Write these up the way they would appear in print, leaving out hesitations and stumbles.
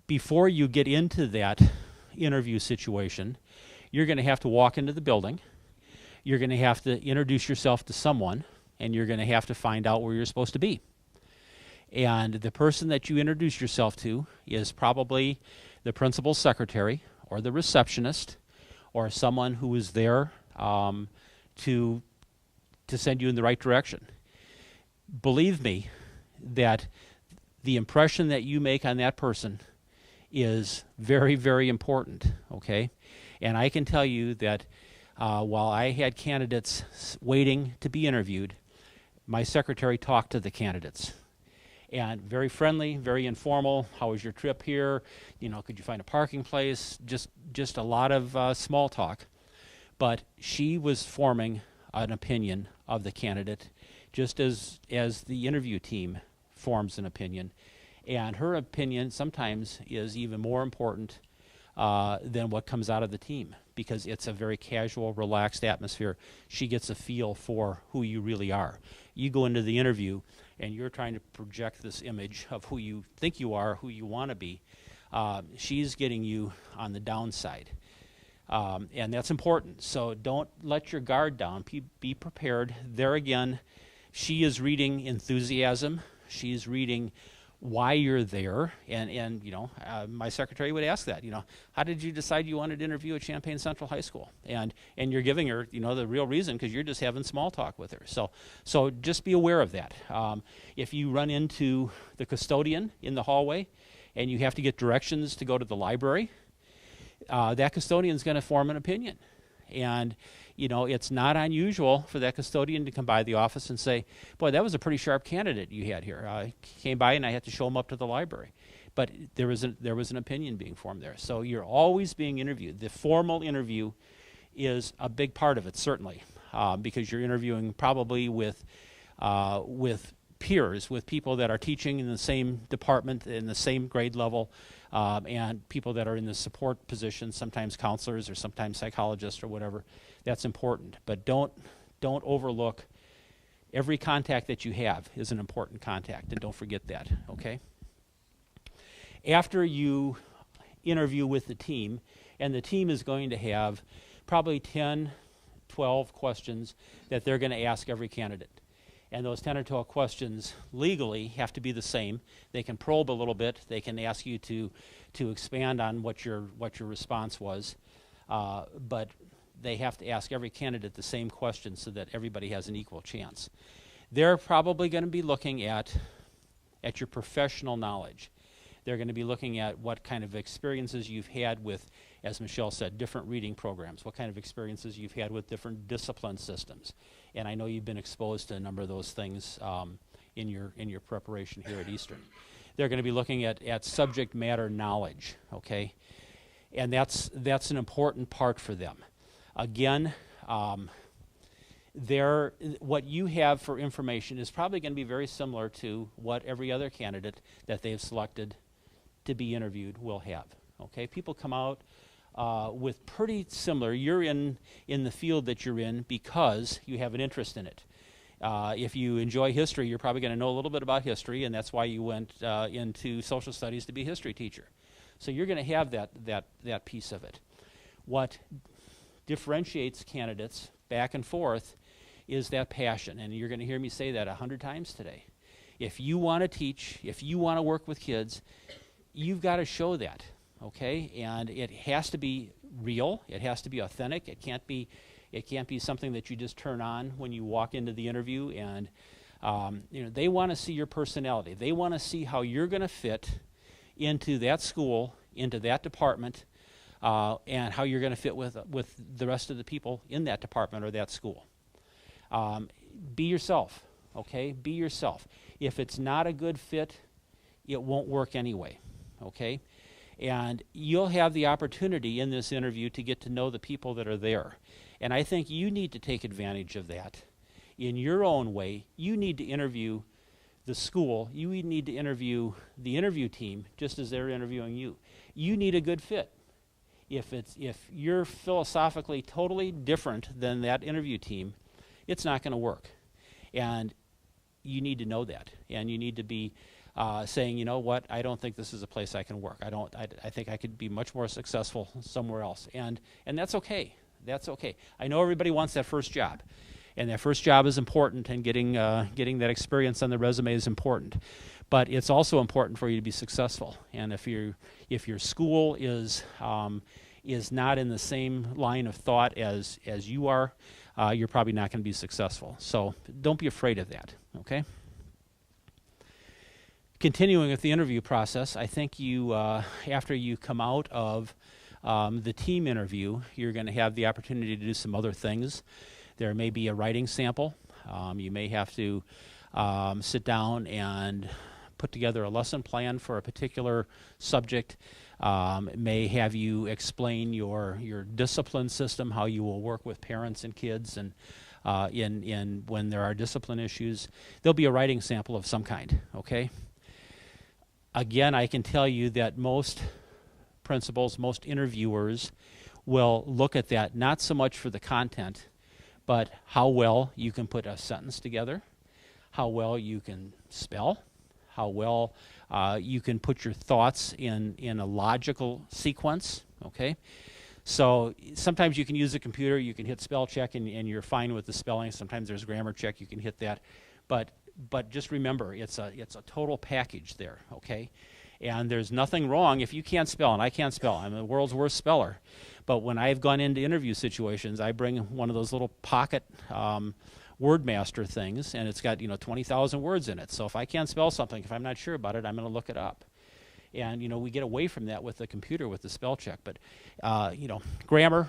before you get into that interview situation, you're going to have to walk into the building. You're going to have to introduce yourself to someone, and you're going to have to find out where you're supposed to be. And the person that you introduce yourself to is probably the principal's secretary or the receptionist or someone who is there to send you in the right direction. Believe me that the impression that you make on that person is very, very important, okay? And I can tell you that while I had candidates waiting to be interviewed, my secretary talked to the candidates. And very friendly, very informal. How was your trip here? You know, could you find a parking place? Just a lot of small talk. But she was forming an opinion of the candidate, just as the interview team forms an opinion. And her opinion sometimes is even more important than what comes out of the team, because it's a very casual, relaxed atmosphere. She gets a feel for who you really are. You go into the interview and you're trying to project this image of who you think you are, who you want to be. She's getting you on the downside. And that's important. So don't let your guard down. Be prepared. There again, she is reading enthusiasm. She's reading why you're there, and you know, my secretary would ask that, you know, how did you decide you wanted to interview at Champaign Central High School? And you're giving her, you know, the real reason, because you're just having small talk with her. So just be aware of that. If you run into the custodian in the hallway and you have to get directions to go to the library, that custodian's going to form an opinion. And you know, it's not unusual for that custodian to come by the office and say, boy, that was a pretty sharp candidate you had here. I came by and I had to show him up to the library. But there was an opinion being formed there. So you're always being interviewed. The formal interview is a big part of it, certainly, because you're interviewing probably with peers, with people that are teaching in the same department, in the same grade level, and people that are in the support positions, sometimes counselors or sometimes psychologists or whatever. That's important. But don't overlook every contact that you have is an important contact, and don't forget that, okay? After you interview with the team, and the team is going to have probably 10, 12 questions that they're going to ask every candidate. And those 10 or 12 questions legally have to be the same. They can probe a little bit. They can ask you to expand on what your response was. But they have to ask every candidate the same question so that everybody has an equal chance. They're probably going to be looking at your professional knowledge. They're going to be looking at what kind of experiences you've had with, as Michelle said, different reading programs, what kind of experiences you've had with different discipline systems. And I know you've been exposed to a number of those things in your preparation here at Eastern. They're going to be looking at subject matter knowledge, okay? And that's an important part for them. Again, what you have for information is probably going to be very similar to what every other candidate that they've selected to be interviewed will have. Okay, people come out with pretty similar. You're in the field that you're in because you have an interest in it. If you enjoy history, you're probably going to know a little bit about history, and that's why you went into social studies to be a history teacher. So you're going to have that piece of it. What differentiates candidates back and forth is that passion, and you're going to hear me say that 100 times today. If you want to teach, if you want to work with kids, you've got to show that, okay? And it has to be real. It has to be authentic. It can't be something that you just turn on when you walk into the interview. And they want to see your personality. They want to see how you're going to fit into that school, into that department, and how you're going to fit with the rest of the people in that department or that school. Be yourself, okay? Be yourself. If it's not a good fit, it won't work anyway, okay? And you'll have the opportunity in this interview to get to know the people that are there. And I think you need to take advantage of that in your own way. You need to interview the school. You need to interview the interview team just as they're interviewing you. You need a good fit. If you're philosophically totally different than that interview team, it's not going to work. And you need to know that. And you need to be saying, you know what, I don't think this is a place I can work. I think I could be much more successful somewhere else. And that's okay. That's okay. I know everybody wants that first job. And that first job is important, and getting that experience on the resume is important. But it's also important for you to be successful. And if your school is not in the same line of thought as you are, you're probably not going to be successful. So don't be afraid of that, okay? Continuing with the interview process, I think you, after you come out of the team interview, you're going to have the opportunity to do some other things. There may be a writing sample. You may have to sit down and put together a lesson plan for a particular subject. It may have you explain your discipline system, how you will work with parents and kids, and in when there are discipline issues. There'll be a writing sample of some kind, okay? Again, I can tell you that most principals, most interviewers will look at that not so much for the content, but how well you can put a sentence together, how well you can spell, how well you can put your thoughts in a logical sequence, okay? So sometimes you can use a computer, you can hit spell check and you're fine with the spelling. Sometimes there's grammar check, you can hit that. But just remember, it's a total package there, okay? And there's nothing wrong if you can't spell, and I can't spell. I'm the world's worst speller. But when I've gone into interview situations, I bring one of those little pocket Wordmaster things, and it's got 20,000 words in it. So if I can't spell something, if I'm not sure about it, I'm going to look it up. And we get away from that with the computer with the spell check. But grammar,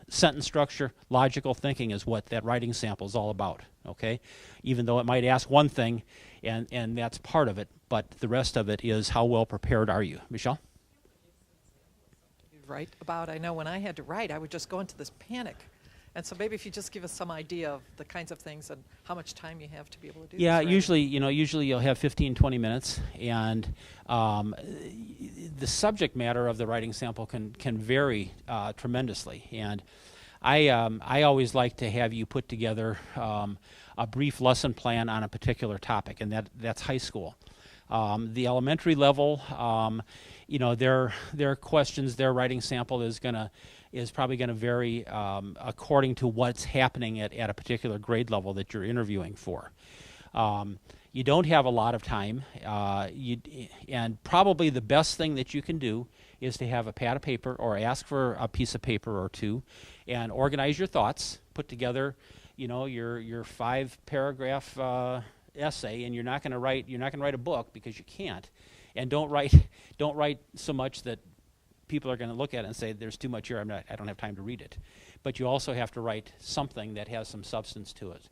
sentence structure, logical thinking is what that writing sample is all about. Okay, even though it might ask one thing, and that's part of it, but the rest of it is how well prepared are you, Michelle? Write about. I know when I had to write, I would just go into this panic. And so maybe if you just give us some idea of the kinds of things and how much time you have to be able to do yeah, this. Yeah, usually you'll have 15, 20 minutes, and the subject matter of the writing sample can vary tremendously. And I always like to have you put together a brief lesson plan on a particular topic, and that's high school. The elementary level, their questions, their writing sample is probably going to vary according to what's happening at a particular grade level that you're interviewing for. You don't have a lot of time, and probably the best thing that you can do is to have a pad of paper or ask for a piece of paper or two and organize your thoughts, put together your 5-paragraph essay, and you're not going to write a book because you can't, and don't write so much that people are going to look at it and say there's too much here, I don't have time to read it. But you also have to write something that has some substance to it.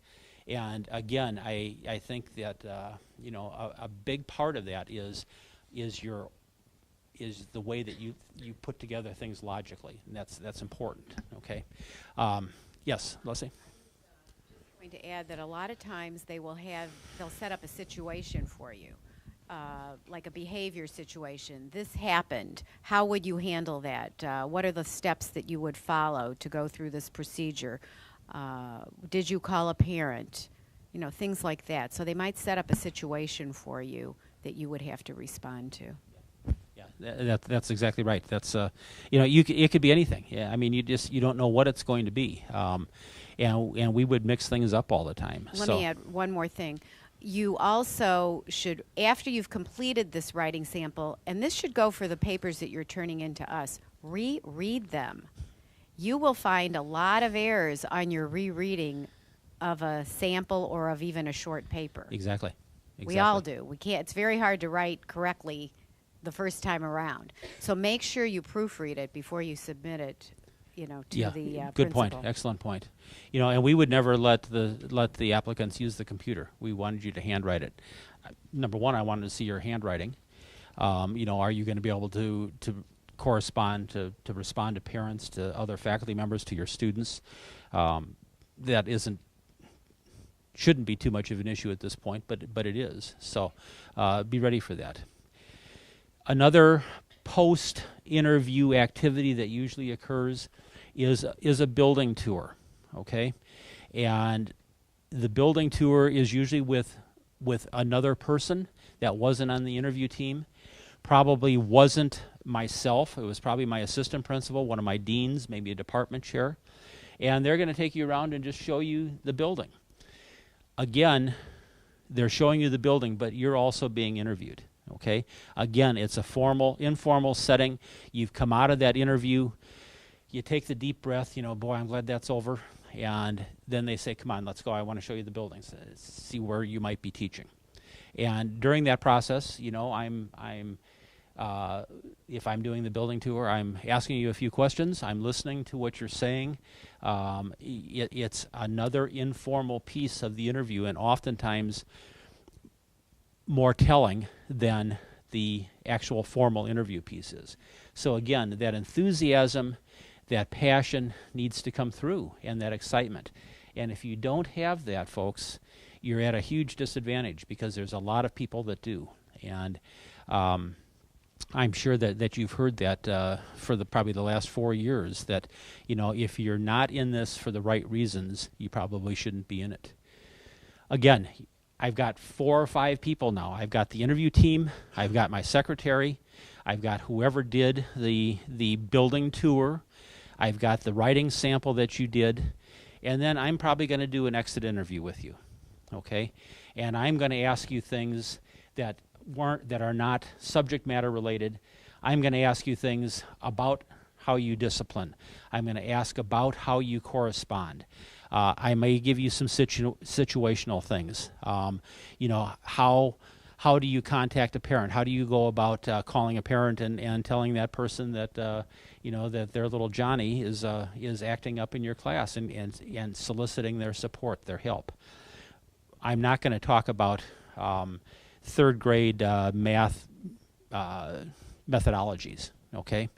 And again, I think that a big part of that is the way that you put together things logically, and that's important. Okay, yes, Leslie. I'm going to add that a lot of times they'll set up a situation for you, like a behavior situation. This happened. How would you handle that? What are the steps that you would follow to go through this procedure? Did you call a parent? Things like that. So they might set up a situation for you that you would have to respond to. Yeah, that's exactly right. That's it could be anything. Yeah, I mean you don't know what it's going to be, and we would mix things up all the time. Let me add one more thing. You also should, after you've completed this writing sample, and this should go for the papers that you're turning into us, reread them. You will find a lot of errors on your rereading of a sample or of even a short paper. Exactly. We all do. We can't. It's very hard to write correctly the first time around. So make sure you proofread it before you submit it, to the good principal. point. Excellent point. And we would never let the applicants use the computer. We wanted you to handwrite it. Number one, I wanted to see your handwriting. Are you going to be able to correspond, to respond to parents, to other faculty members, to your students? That shouldn't be too much of an issue at this point, but it is. So be ready for that. Another post-interview activity that usually occurs is a building tour, okay? And the building tour is usually with another person that wasn't on the interview team probably wasn't myself. It was probably my assistant principal, one of my deans, maybe a department chair. And they're going to take you around and just show you the building. Again, they're showing you the building, but you're also being interviewed. Okay? Again, it's a formal, informal setting. You've come out of that interview. You take the deep breath, boy, I'm glad that's over. And then they say, come on, let's go. I want to show you the buildings, see where you might be teaching. And during that process, if I'm doing the building tour, I'm asking you a few questions. I'm listening to what you're saying. It's another informal piece of the interview, and oftentimes more telling than the actual formal interview piece is. So again, that enthusiasm, that passion needs to come through, and that excitement. And if you don't have that, folks, you're at a huge disadvantage, because there's a lot of people that do. And I'm sure that you've heard that for probably the last 4 years, that if you're not in this for the right reasons, you probably shouldn't be in it. Again, I've got 4 or 5 people now. I've got the interview team, I've got my secretary, I've got whoever did the building tour, I've got the writing sample that you did, and then I'm probably going to do an exit interview with you, okay? And I'm going to ask you things that are not subject matter related. I'm going to ask you things about how you discipline. I'm going to ask about how you correspond. I may give you some situational things. How do you contact a parent? How do you go about calling a parent and telling that person that that their little Johnny is acting up in your class, and soliciting their support, their help? I'm not going to talk about third grade math methodologies, okay?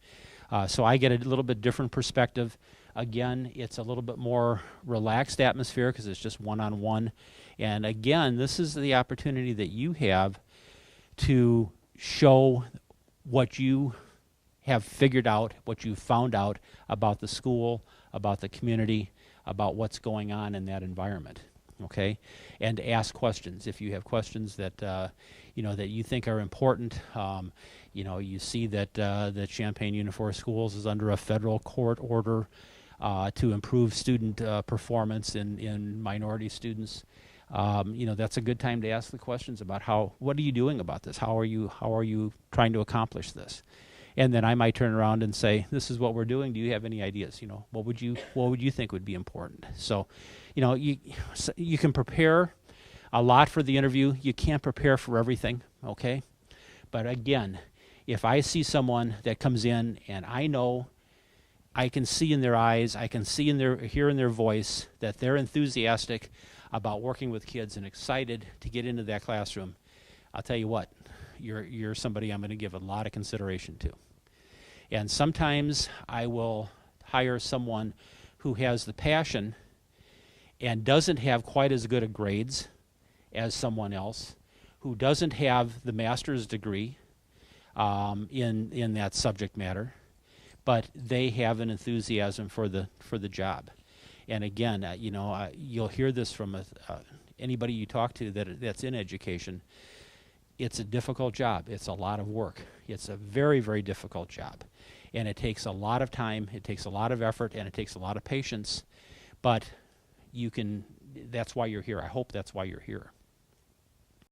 So I get a little bit different perspective. Again, it's a little bit more relaxed atmosphere because it's just one-on-one. And again, this is the opportunity that you have to show what you have figured out, what you found out about the school, about the community, about what's going on in that environment. Okay, and ask questions if you have questions that that you think are important. You see that Champaign Unifor Schools is under a federal court order to improve student performance in minority students. That's a good time to ask the questions about what are you doing about this? How are you trying to accomplish this? And then I might turn around and say, this is what we're doing. Do you have any ideas? What would you think would be important? So, you can prepare a lot for the interview. You can't prepare for everything, okay? But again, if I see someone that comes in and I know, I can see in their eyes, I can hear in their voice that they're enthusiastic about working with kids and excited to get into that classroom, I'll tell you what, you're somebody I'm going to give a lot of consideration to. And sometimes I will hire someone who has the passion and doesn't have quite as good a grades as someone else, who doesn't have the master's degree in that subject matter, but they have an enthusiasm for the job. And again, you'll hear this from anybody you talk to that's in education. It's a difficult job. It's a lot of work. It's a very, very difficult job. And it takes a lot of time, it takes a lot of effort, and it takes a lot of patience. But that's why you're here. I hope that's why you're here.